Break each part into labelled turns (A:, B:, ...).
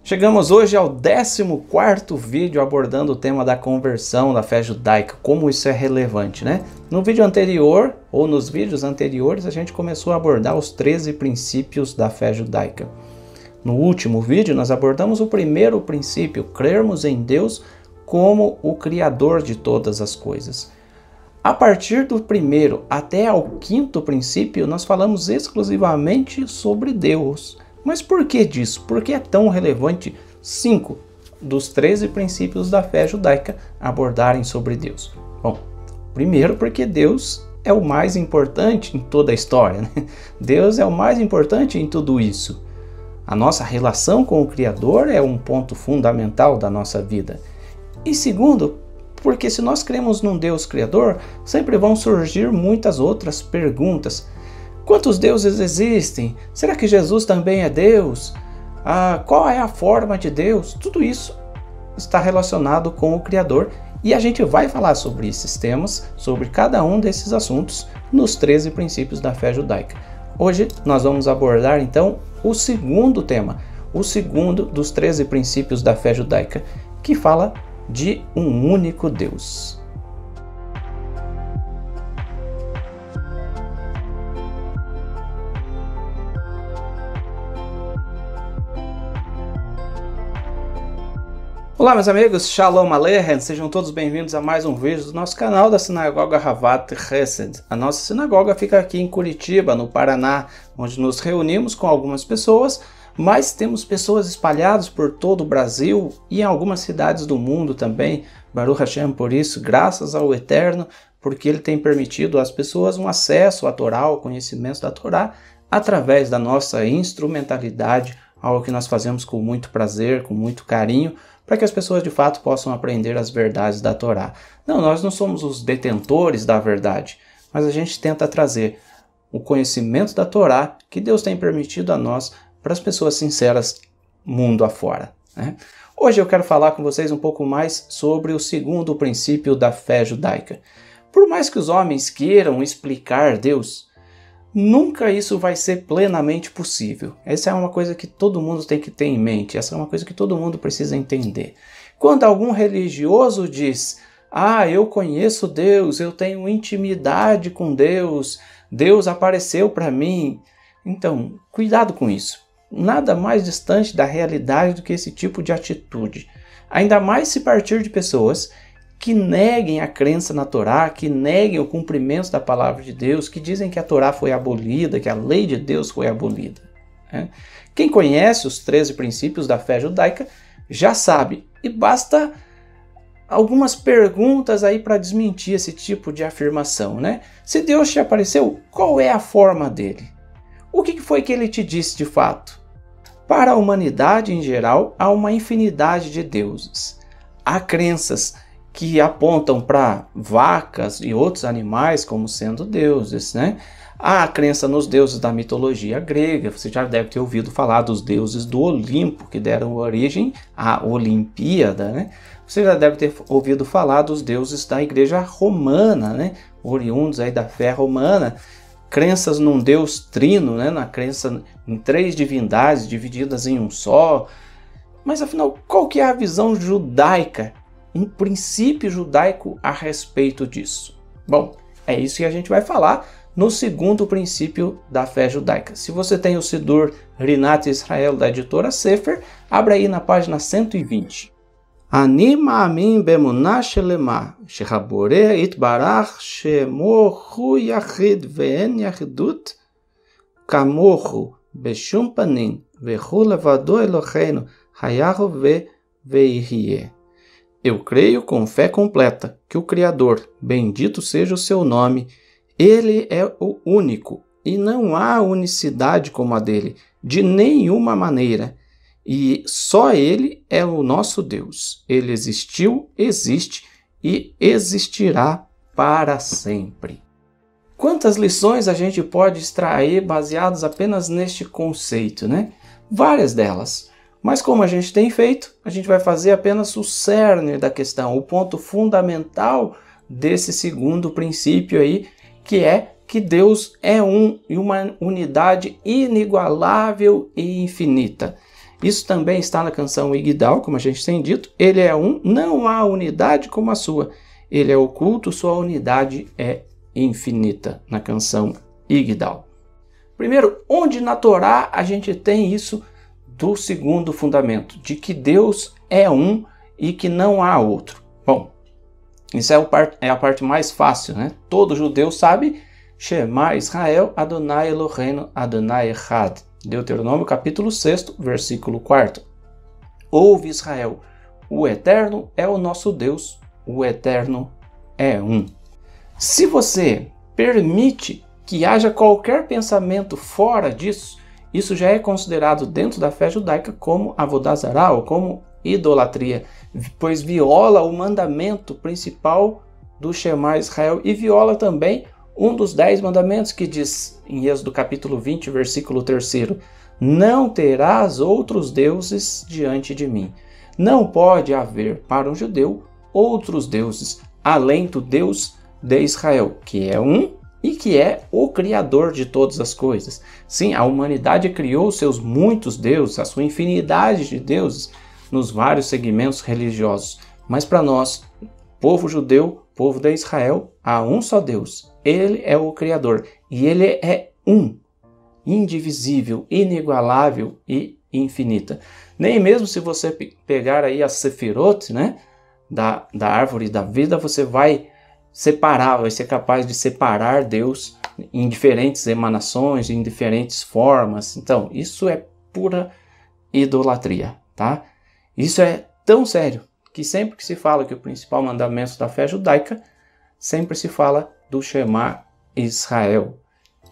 A: Chegamos hoje ao 14º vídeo abordando o tema da conversão da fé judaica, como isso é relevante, né? No vídeo anterior, ou nos vídeos anteriores, a gente começou a abordar os 13 princípios da fé judaica. No último vídeo, nós abordamos o primeiro princípio, crermos em Deus como o Criador de todas as coisas. A partir do primeiro até ao quinto princípio, nós falamos exclusivamente sobre Deus. Mas por que disso? Por que é tão relevante 5 dos 13 princípios da fé judaica abordarem sobre Deus? Bom, primeiro porque Deus é o mais importante em toda a história, né? Deus é o mais importante em tudo isso. A nossa relação com o Criador é um ponto fundamental da nossa vida. E segundo, porque se nós cremos num Deus Criador, sempre vão surgir muitas outras perguntas. Quantos deuses existem? Será que Jesus também é Deus? Qual é a forma de Deus? Tudo isso está relacionado com o Criador e a gente vai falar sobre esses temas, sobre cada um desses assuntos nos 13 princípios da fé judaica. Hoje nós vamos abordar então o segundo tema, o segundo dos 13 princípios da fé judaica, que fala de um único Deus. Olá meus amigos, Shalom Aleichem, sejam todos bem-vindos a mais um vídeo do nosso canal da Sinagoga Havat Chesed. A nossa sinagoga fica aqui em Curitiba, no Paraná, onde nos reunimos com algumas pessoas, mas temos pessoas espalhadas por todo o Brasil e em algumas cidades do mundo também. Baruch Hashem, por isso, graças ao Eterno, porque Ele tem permitido às pessoas um acesso à Torá, ao conhecimento da Torá, através da nossa instrumentalidade, algo que nós fazemos com muito prazer, com muito carinho, para que as pessoas de fato possam aprender as verdades da Torá. Não, nós não somos os detentores da verdade, mas a gente tenta trazer o conhecimento da Torá que Deus tem permitido a nós para as pessoas sinceras mundo afora, né? Hoje eu quero falar com vocês um pouco mais sobre o segundo princípio da fé judaica. Por mais que os homens queiram explicar Deus, nunca isso vai ser plenamente possível. Essa é uma coisa que todo mundo tem que ter em mente, essa é uma coisa que todo mundo precisa entender. Quando algum religioso diz, eu conheço Deus, eu tenho intimidade com Deus, Deus apareceu para mim, então cuidado com isso. Nada mais distante da realidade do que esse tipo de atitude. Ainda mais se partir de pessoas que neguem a crença na Torá, que neguem o cumprimento da palavra de Deus, que dizem que a Torá foi abolida, que a lei de Deus foi abolida, né? Quem conhece os 13 princípios da fé judaica já sabe, e basta algumas perguntas aí para desmentir esse tipo de afirmação, né? Se Deus te apareceu, qual é a forma dele? O que foi que ele te disse de fato? Para a humanidade em geral, há uma infinidade de deuses. Há crenças que apontam para vacas e outros animais como sendo deuses, né? Há a crença nos deuses da mitologia grega. Você já deve ter ouvido falar dos deuses do Olimpo, que deram origem à Olimpíada, né? Você já deve ter ouvido falar dos deuses da igreja romana, né? Oriundos aí da fé romana. Crenças num Deus trino, né? Na crença em 3 divindades divididas em um só. Mas afinal, qual que é a visão judaica, um princípio judaico a respeito disso? Bom, é isso que a gente vai falar no segundo princípio da fé judaica. Se você tem o Sidur Rinat Israel da editora Sefer, abre aí na página 120. Ani ma'amin be'emunah shelema, shehaboreh itbarach shemo hu yachid ve'en yachidut kamohu beshum panim ve'hu levado Eloheinu hayahu ve'yihyeh. Eu creio com fé completa que o Criador, bendito seja o seu nome, Ele é o único e não há unicidade como a dele, de nenhuma maneira. E só Ele é o nosso Deus. Ele existiu, existe e existirá para sempre. Quantas lições a gente pode extrair baseadas apenas neste conceito, né? Várias delas. Mas como a gente tem feito, a gente vai fazer apenas o cerne da questão, o ponto fundamental desse segundo princípio aí, que é que Deus é um e uma unidade inigualável e infinita. Isso também está na canção Igdal, como a gente tem dito. Ele é um, não há unidade como a sua. Ele é oculto, sua unidade é infinita, na canção Igdal. Primeiro, onde na Torá a gente tem isso do segundo fundamento, de que Deus é um e que não há outro? Bom, isso é a parte mais fácil, né? Todo judeu sabe, Shema Israel, Adonai Eloheinu, Adonai Echad. Deuteronômio capítulo 6, versículo 4. Ouve Israel, o Eterno é o nosso Deus, o Eterno é um. Se você permite que haja qualquer pensamento fora disso, isso já é considerado dentro da fé judaica como Avodah Zará, ou como idolatria, pois viola o mandamento principal do Shema Israel e viola também um dos 10 mandamentos que diz em Êxodo capítulo 20, versículo 3, não terás outros deuses diante de mim. Não pode haver para um judeu outros deuses, além do Deus de Israel, que é um e que é o Criador de todas as coisas. Sim, a humanidade criou seus muitos deuses, a sua infinidade de deuses, nos vários segmentos religiosos. Mas para nós, povo judeu, povo de Israel, há um só Deus. Ele é o Criador e ele é um, indivisível, inigualável e infinita. Nem mesmo se você pegar aí a Sefirot, né, da árvore da vida, você vai ser capaz de separar Deus em diferentes emanações, em diferentes formas. Então, isso é pura idolatria, tá? Isso é tão sério que sempre que se fala que o principal mandamento da fé judaica, sempre se fala do Shema Israel.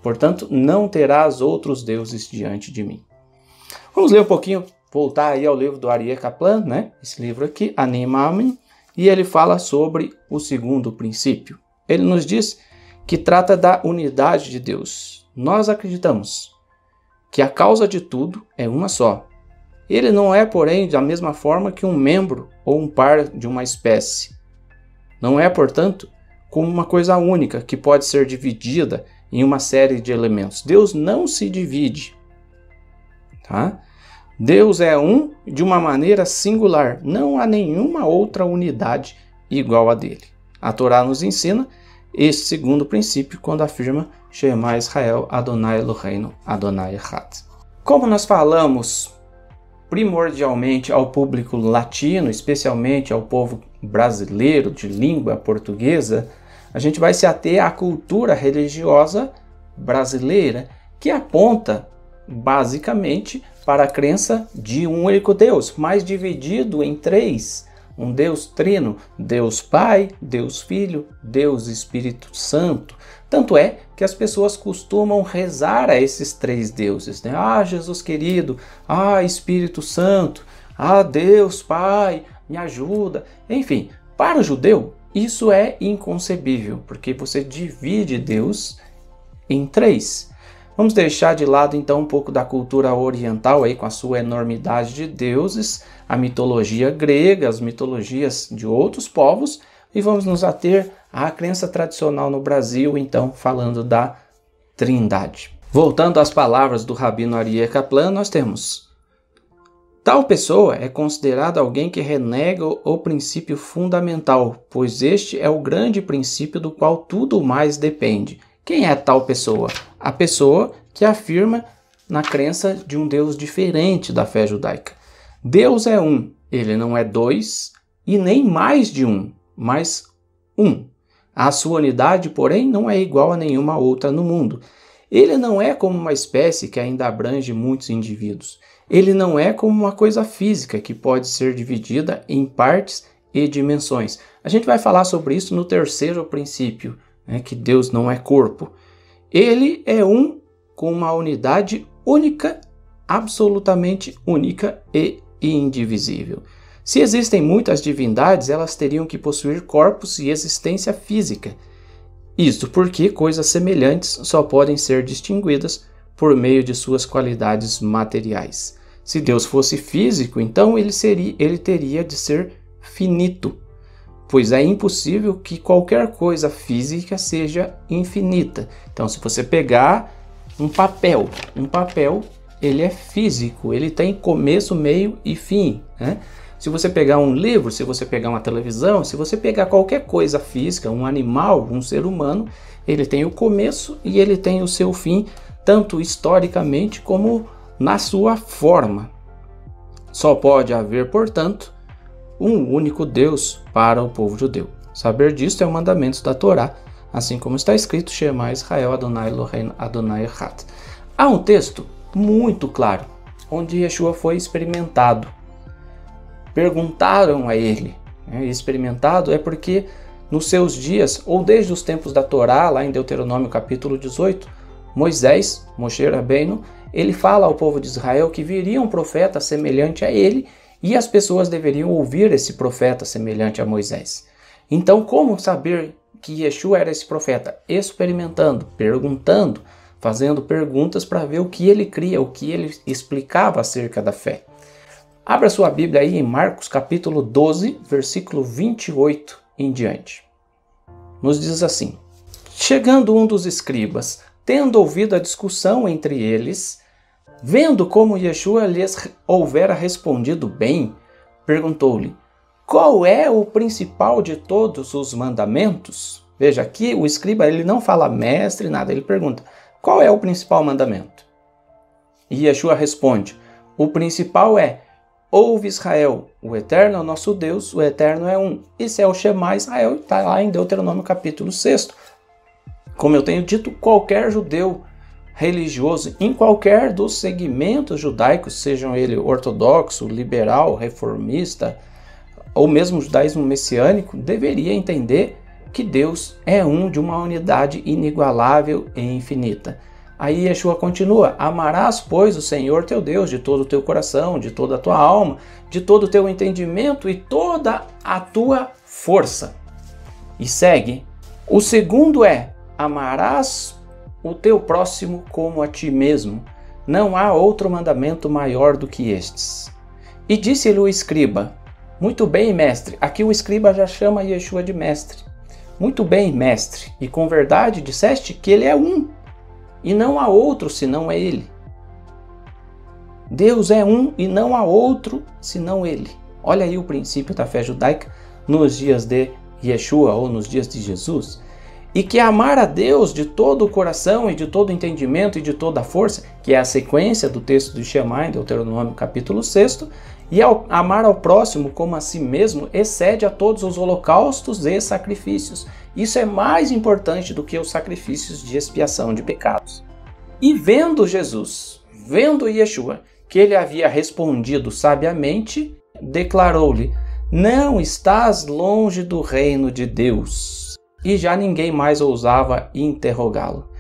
A: Portanto, não terás outros deuses diante de mim. Vamos ler um pouquinho, voltar aí ao livro do Aryeh Kaplan, né? Esse livro aqui, Ani Maamin, e ele fala sobre o segundo princípio. Ele nos diz que trata da unidade de Deus. Nós acreditamos que a causa de tudo é uma só. Ele não é, porém, da mesma forma que um membro ou um par de uma espécie. Não é, portanto, como uma coisa única que pode ser dividida em uma série de elementos. Deus não se divide, tá? Deus é um de uma maneira singular. Não há nenhuma outra unidade igual a dele. A Torá nos ensina esse segundo princípio quando afirma Shema Israel, Adonai Eloheinu, Adonai Echad. Como nós falamos primordialmente ao público latino, especialmente ao povo brasileiro de língua portuguesa, a gente vai se ater à cultura religiosa brasileira, que aponta basicamente para a crença de um único Deus, mas dividido em três: um Deus trino, Deus Pai, Deus Filho, Deus Espírito Santo. Tanto é que as pessoas costumam rezar a esses três deuses, né? Ah, Jesus querido, ah, Espírito Santo, ah, Deus Pai, me ajuda. Enfim, para o judeu, isso é inconcebível, porque você divide Deus em três. Vamos deixar de lado então um pouco da cultura oriental aí com a sua enormidade de deuses, a mitologia grega, as mitologias de outros povos, e vamos nos ater à crença tradicional no Brasil, então falando da Trindade. Voltando às palavras do Rabino Aryeh Kaplan, nós temos: tal pessoa é considerada alguém que renega o princípio fundamental, pois este é o grande princípio do qual tudo mais depende. Quem é tal pessoa? A pessoa que afirma na crença de um Deus diferente da fé judaica. Deus é um, ele não é dois e nem mais de um, mas um. A sua unidade, porém, não é igual a nenhuma outra no mundo. Ele não é como uma espécie que ainda abrange muitos indivíduos. Ele não é como uma coisa física que pode ser dividida em partes e dimensões. A gente vai falar sobre isso no terceiro princípio, que Deus não é corpo. Ele é um com uma unidade única, absolutamente única e indivisível. Se existem muitas divindades, elas teriam que possuir corpos e existência física. Isto porque coisas semelhantes só podem ser distinguidas por meio de suas qualidades materiais. Se Deus fosse físico, então ele teria de ser finito, pois é impossível que qualquer coisa física seja infinita. Então, se você pegar um papel, ele é físico, ele tem começo, meio e fim, né? Se você pegar um livro, se você pegar uma televisão, se você pegar qualquer coisa física, um animal, um ser humano, ele tem o começo e ele tem o seu fim, tanto historicamente como na sua forma. Só pode haver, portanto, um único Deus para o povo judeu. Saber disto é o mandamento da Torá, assim como está escrito, Shema Israel Adonai Eloheinu Adonai Echad. Há um texto muito claro, onde Yeshua foi experimentado. Perguntaram a ele, experimentado é porque nos seus dias, ou desde os tempos da Torá, lá em Deuteronômio capítulo 18, Moisés, Moshe Rabbeinu, ele fala ao povo de Israel que viria um profeta semelhante a ele e as pessoas deveriam ouvir esse profeta semelhante a Moisés. Então, como saber que Yeshua era esse profeta? Experimentando, perguntando, fazendo perguntas para ver o que ele cria, o que ele explicava acerca da fé. Abra sua Bíblia aí em Marcos capítulo 12, versículo 28 em diante. Nos diz assim: chegando um dos escribas, tendo ouvido a discussão entre eles, vendo como Yeshua lhes houvera respondido bem, perguntou-lhe: qual é o principal de todos os mandamentos? Veja, aqui o escriba ele não fala mestre, nada, ele pergunta: qual é o principal mandamento? E Yeshua responde: o principal é: ouve Israel, o Eterno é o nosso Deus, o Eterno é um. Esse é o Shema Israel, está lá em Deuteronômio capítulo 6. Como eu tenho dito, qualquer judeu religioso, em qualquer dos segmentos judaicos, sejam ele ortodoxo, liberal, reformista, ou mesmo judaísmo messiânico, deveria entender que Deus é um, de uma unidade inigualável e infinita. Aí Yeshua continua: amarás, pois, o Senhor teu Deus de todo o teu coração, de toda a tua alma, de todo o teu entendimento e toda a tua força. E segue: o segundo é: amarás o teu próximo como a ti mesmo. Não há outro mandamento maior do que estes. E disse-lhe o escriba: muito bem, mestre. Aqui o escriba já chama Yeshua de mestre. Muito bem, mestre. E com verdade disseste que ele é um, e não há outro senão ele. Deus é um e não há outro senão ele. Olha aí o princípio da fé judaica nos dias de Yeshua ou nos dias de Jesus. E que amar a Deus de todo o coração e de todo o entendimento e de toda a força, que é a sequência do texto do Shema em Deuteronômio capítulo 6, e amar ao próximo como a si mesmo excede a todos os holocaustos e sacrifícios. Isso é mais importante do que os sacrifícios de expiação de pecados. E vendo Jesus, vendo Yeshua, que ele havia respondido sabiamente, declarou-lhe: não estás longe do reino de Deus. E já ninguém mais ousava interrogá-lo.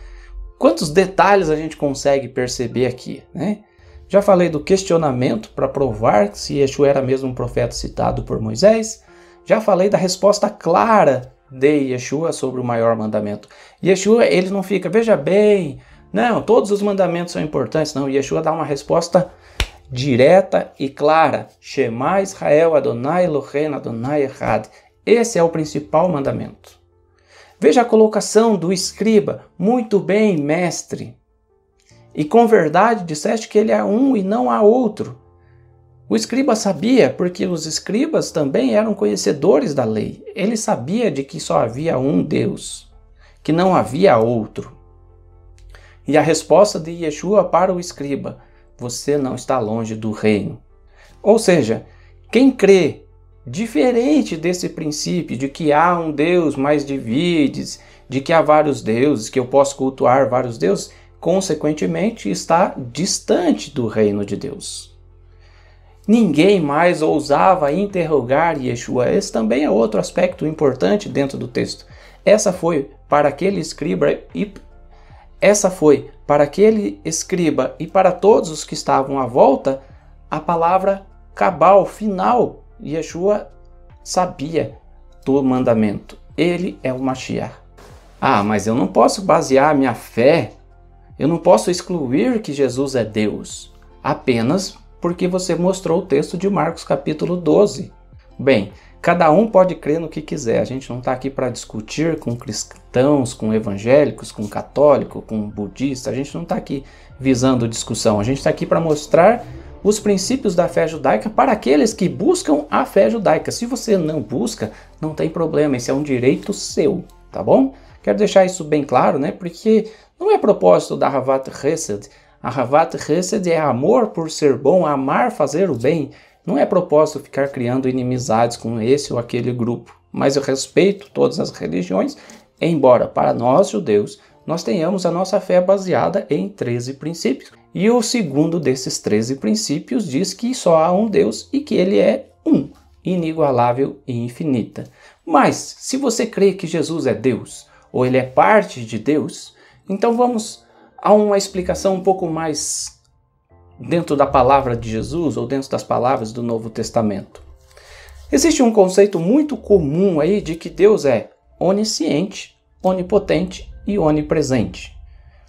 A: Quantos detalhes a gente consegue perceber aqui, né? Já falei do questionamento para provar se Yeshua era mesmo um profeta citado por Moisés. Já falei da resposta clara de Yeshua sobre o maior mandamento. Yeshua, ele não fica, veja bem, não, todos os mandamentos são importantes. Não, Yeshua dá uma resposta direta e clara. Shema Israel Adonai Eloheinu Adonai Echad. Esse é o principal mandamento. Veja a colocação do escriba: muito bem, mestre. E com verdade disseste que ele é um e não há outro. O escriba sabia, porque os escribas também eram conhecedores da lei. Ele sabia de que só havia um Deus, que não havia outro. E a resposta de Yeshua para o escriba: você não está longe do reino. Ou seja, quem crê diferente desse princípio de que há um Deus, mas divides, de que há vários deuses, que eu posso cultuar vários deuses, consequentemente está distante do reino de Deus. Ninguém mais ousava interrogar Yeshua. Esse também é outro aspecto importante dentro do texto. Essa foi para aquele escriba e para todos os que estavam à volta a palavra cabal, final. Yeshua sabia do mandamento. Ele é o Mashiach. Ah, mas eu não posso basear minha fé, eu não posso excluir que Jesus é Deus, apenas porque você mostrou o texto de Marcos capítulo 12. Bem, cada um pode crer no que quiser. A gente não está aqui para discutir com cristãos, com evangélicos, com católicos, com budistas. A gente não está aqui visando discussão. A gente está aqui para mostrar os princípios da fé judaica para aqueles que buscam a fé judaica. Se você não busca, não tem problema. Esse é um direito seu, tá bom? Quero deixar isso bem claro, né? Porque não é propósito da Ahavat Chesed. A Ahavat Chesed é amor por ser bom, amar fazer o bem. Não é propósito ficar criando inimizades com esse ou aquele grupo, mas eu respeito todas as religiões, embora para nós, judeus, nós tenhamos a nossa fé baseada em 13 princípios. E o segundo desses 13 princípios diz que só há um Deus e que ele é um, inigualável e infinita. Mas, se você crê que Jesus é Deus, ou ele é parte de Deus, então vamos a uma explicação um pouco mais dentro da palavra de Jesus ou dentro das palavras do Novo Testamento. Existe um conceito muito comum aí de que Deus é onisciente, onipotente e onipresente.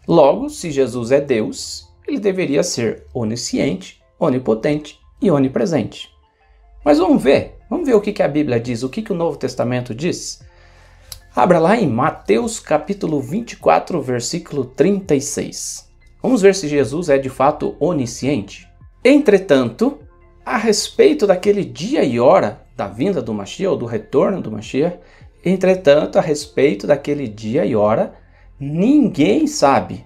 A: Logo, se Jesus é Deus, ele deveria ser onisciente, onipotente e onipresente. Mas vamos ver o que a Bíblia diz, o que o Novo Testamento diz. Abra lá em Mateus capítulo 24, versículo 36. Vamos ver se Jesus é de fato onisciente. Entretanto, a respeito daquele dia e hora da vinda do Mashiach, ou do retorno do Mashiach, entretanto, a respeito daquele dia e hora, ninguém sabe,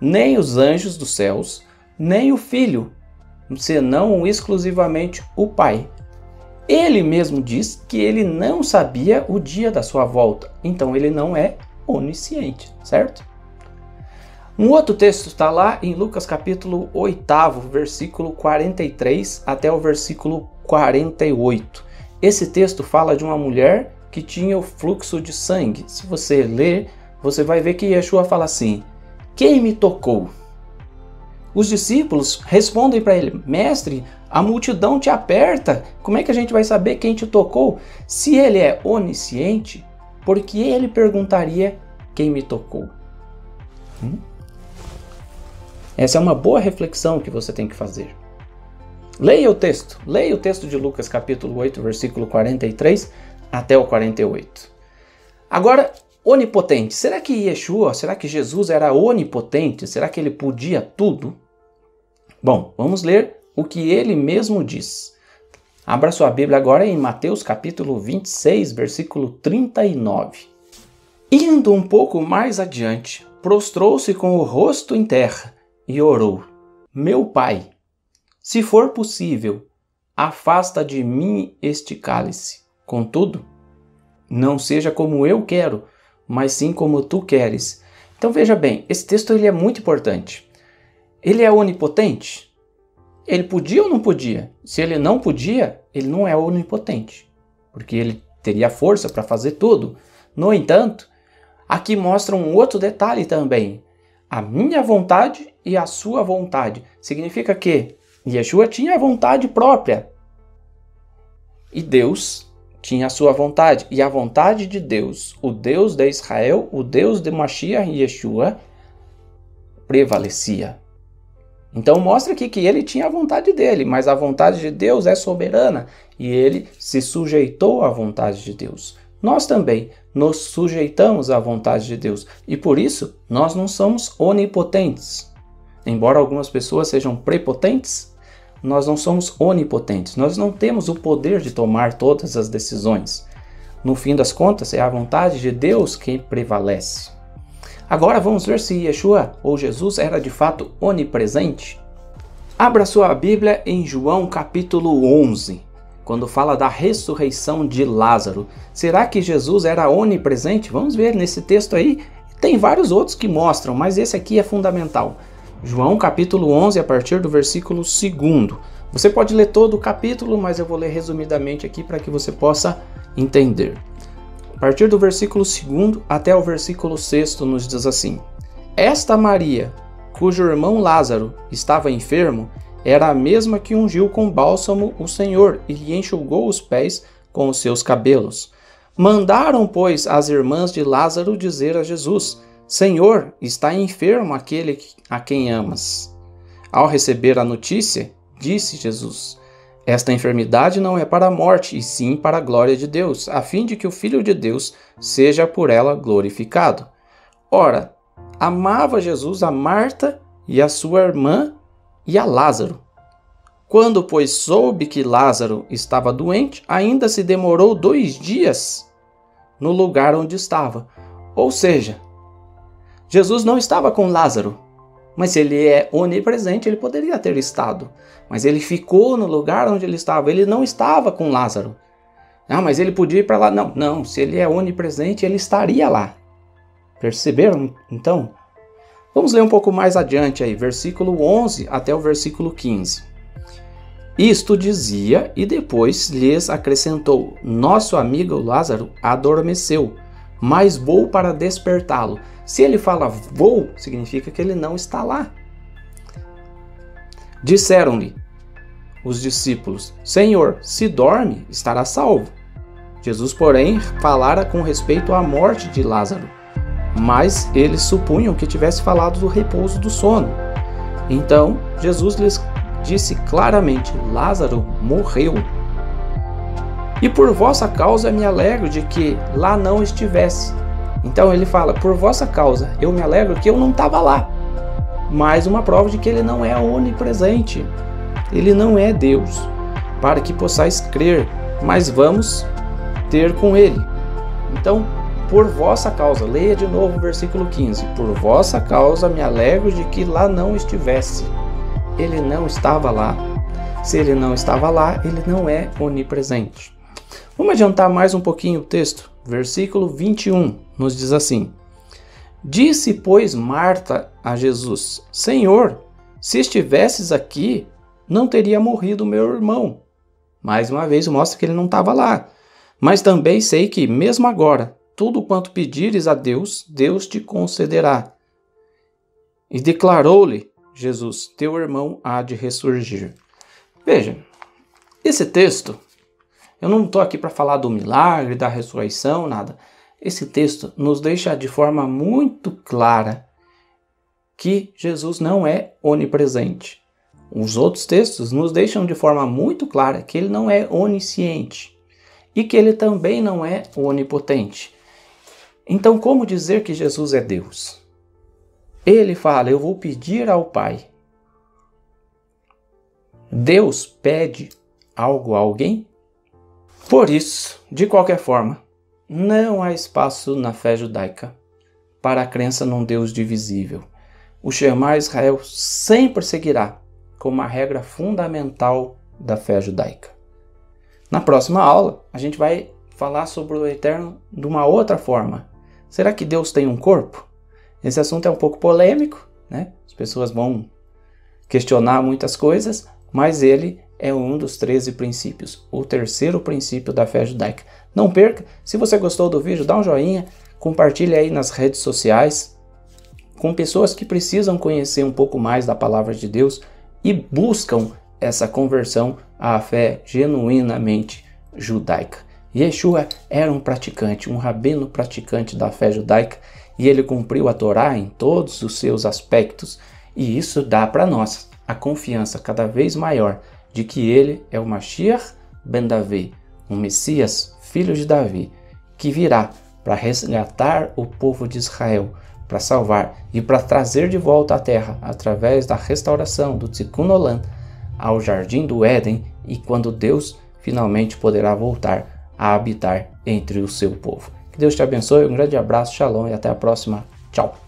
A: nem os anjos dos céus, nem o Filho, senão exclusivamente o Pai. Ele mesmo diz que ele não sabia o dia da sua volta, então ele não é onisciente, certo? Um outro texto está lá em Lucas capítulo 8, versículo 43 até o versículo 48. Esse texto fala de uma mulher que tinha o fluxo de sangue. Se você ler, você vai ver que Yeshua fala assim: quem me tocou? Os discípulos respondem para ele: mestre, a multidão te aperta, como é que a gente vai saber quem te tocou? Se ele é onisciente, por que ele perguntaria quem me tocou? Essa é uma boa reflexão que você tem que fazer. Leia o texto de Lucas capítulo 8, versículo 43 até o 48. Agora, onipotente, será que Jesus era onipotente? Será que ele podia tudo? Bom, vamos ler o que ele mesmo diz. Abra sua Bíblia agora em Mateus capítulo 26, versículo 39. Indo um pouco mais adiante, prostrou-se com o rosto em terra e orou: meu Pai, se for possível, afasta de mim este cálice. Contudo, não seja como eu quero, mas sim como tu queres. Então veja bem, esse texto ele é muito importante. Ele é onipotente? Ele podia ou não podia? Se ele não podia, ele não é onipotente, porque ele teria força para fazer tudo. No entanto, aqui mostra um outro detalhe também. A minha vontade e a sua vontade. Significa que Yeshua tinha a vontade própria. E Deus tinha a sua vontade. E a vontade de Deus, o Deus de Israel, o Deus de Mashiach e Yeshua, prevalecia. Então mostra aqui que ele tinha a vontade dele, mas a vontade de Deus é soberana. E ele se sujeitou à vontade de Deus. Nós também nos sujeitamos à vontade de Deus e por isso nós não somos onipotentes. Embora algumas pessoas sejam prepotentes, nós não somos onipotentes. Nós não temos o poder de tomar todas as decisões. No fim das contas, é a vontade de Deus que prevalece. Agora vamos ver se Yeshua ou Jesus era de fato onipresente. Abra sua Bíblia em João capítulo 11. Quando fala da ressurreição de Lázaro. Será que Jesus era onipresente? Vamos ver nesse texto aí. Tem vários outros que mostram, mas esse aqui é fundamental. João capítulo 11, a partir do versículo 2. Você pode ler todo o capítulo, mas eu vou ler resumidamente aqui para que você possa entender. A partir do versículo 2 até o versículo 6 nos diz assim: esta Maria, cujo irmão Lázaro estava enfermo, era a mesma que ungiu com bálsamo o Senhor e lhe enxugou os pés com os seus cabelos. Mandaram, pois, as irmãs de Lázaro dizer a Jesus: Senhor, está enfermo aquele a quem amas. Ao receber a notícia, disse Jesus: Esta enfermidade não é para a morte, e sim para a glória de Deus, a fim de que o Filho de Deus seja por ela glorificado. Ora, amava Jesus a Marta e a sua irmã e a Lázaro. Quando, pois, soube que Lázaro estava doente, ainda se demorou 2 dias no lugar onde estava. Ou seja, Jesus não estava com Lázaro, mas se ele é onipresente, ele poderia ter estado. Mas ele ficou no lugar onde ele estava, ele não estava com Lázaro. Ah, mas ele podia ir para lá. Não, se ele é onipresente, ele estaria lá. Perceberam, então? Vamos ler um pouco mais adiante aí, versículo 11 até o versículo 15. Isto dizia e depois lhes acrescentou: nosso amigo Lázaro adormeceu, mas vou para despertá-lo. Se ele fala vou, significa que ele não está lá. Disseram-lhe os discípulos: Senhor, se dorme, estará salvo. Jesus, porém, falara com respeito à morte de Lázaro, mas eles supunham que tivesse falado do repouso do sono. Então Jesus lhes disse claramente: Lázaro morreu. E por vossa causa me alegro de que lá não estivesse. Então ele fala: por vossa causa eu me alegro que eu não estava lá. Mais uma prova de que ele não é onipresente. Ele não é Deus, para que possais crer, mas vamos ter com ele. Então, por vossa causa, leia de novo o versículo 15. Por vossa causa me alegro de que lá não estivesse. Ele não estava lá. Se ele não estava lá, ele não é onipresente. Vamos adiantar mais um pouquinho o texto. Versículo 21 nos diz assim: Disse, pois, Marta a Jesus: Senhor, se estivesses aqui, não teria morrido meu irmão. Mais uma vez mostra que ele não estava lá. Mas também sei que, mesmo agora, tudo quanto pedires a Deus, Deus te concederá. E declarou-lhe Jesus: teu irmão há de ressurgir. Veja, esse texto, eu não estou aqui para falar do milagre, da ressurreição, nada. Esse texto nos deixa de forma muito clara que Jesus não é onipresente. Os outros textos nos deixam de forma muito clara que ele não é onisciente e que ele também não é onipotente. Então, como dizer que Jesus é Deus? Ele fala: eu vou pedir ao Pai. Deus pede algo a alguém? Por isso, de qualquer forma, não há espaço na fé judaica para a crença num Deus divisível. O Shema Israel sempre seguirá como a regra fundamental da fé judaica. Na próxima aula, a gente vai falar sobre o Eterno de uma outra forma. Será que Deus tem um corpo? Esse assunto é um pouco polêmico, né? As pessoas vão questionar muitas coisas, mas ele é um dos 13 princípios, o terceiro princípio da fé judaica. Não perca, se você gostou do vídeo, dá um joinha, compartilhe aí nas redes sociais com pessoas que precisam conhecer um pouco mais da palavra de Deus e buscam essa conversão à fé genuinamente judaica. Yeshua era um praticante, um rabino praticante da fé judaica, e ele cumpriu a Torá em todos os seus aspectos, e isso dá para nós a confiança cada vez maior de que ele é o Mashiach ben Davi, um Messias, filho de Davi, que virá para resgatar o povo de Israel, para salvar e para trazer de volta à terra, através da restauração do Tikkun Olam, ao jardim do Éden, e quando Deus finalmente poderá voltar a habitar entre o seu povo. Que Deus te abençoe, um grande abraço, shalom e até a próxima. Tchau!